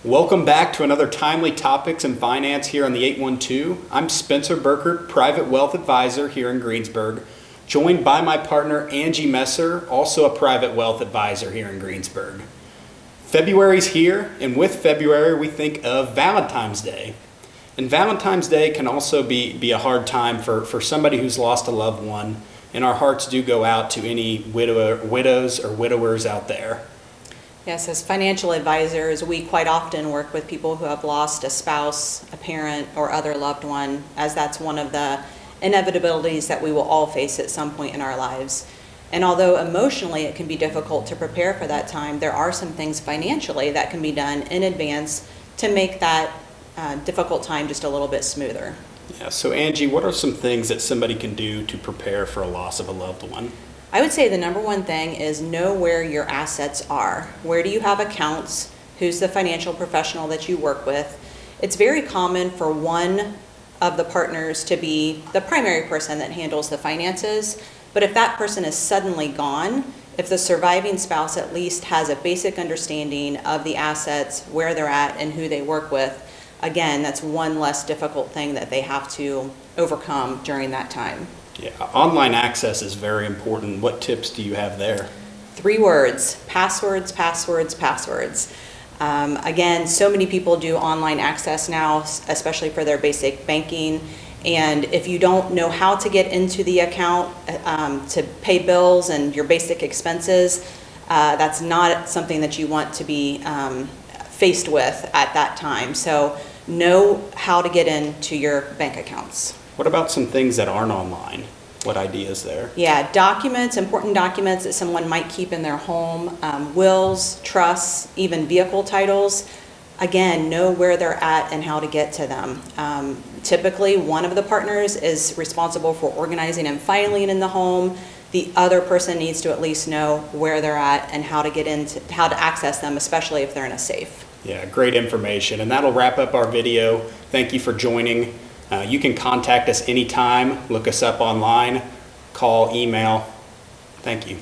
Welcome back to another Timely Topics in Finance here on the 812. I'm Spencer Burkert, Private Wealth Advisor here in Greensburg, joined by my partner Angie Messer, also a Private Wealth Advisor here in Greensburg. February's here, and with February we think of Valentine's Day. And Valentine's Day can also be a hard time for somebody who's lost a loved one, and our hearts do go out to any widows or widowers out there. Yes, as financial advisors, we quite often work with people who have lost a spouse, a parent, or other loved one, as that's one of the inevitabilities that we will all face at some point in our lives. And although emotionally it can be difficult to prepare for that time, there are some things financially that can be done in advance to make that difficult time just a little bit smoother. Yeah, so Angie, what are some things that somebody can do to prepare for a loss of a loved one? I would say the number one thing is know where your assets are. Where do you have accounts? Who's the financial professional that you work with? It's very common for one of the partners to be the primary person that handles the finances, but if that person is suddenly gone, if the surviving spouse at least has a basic understanding of the assets, where they're at, and who they work with, again, that's one less difficult thing that they have to overcome during that time. Yeah, online access is very important. What tips do you have there? 3 words: passwords, passwords, passwords. Again, so many people do online access now, especially for their basic banking. And if you don't know how to get into the account to pay bills and your basic expenses, that's not something that you want to be faced with at that time. So know how to get into your bank accounts. What about some things that aren't online? What ideas there? Yeah, documents, important documents that someone might keep in their home, wills, trusts, even vehicle titles. Again, know where they're at and how to get to them. Typically, one of the partners is responsible for organizing and filing in the home. The other person needs to at least know where they're at and how to access them, especially if they're in a safe. Yeah, great information. And that'll wrap up our video. Thank you for joining. You can contact us anytime. Look us up online, call, email. Thank you.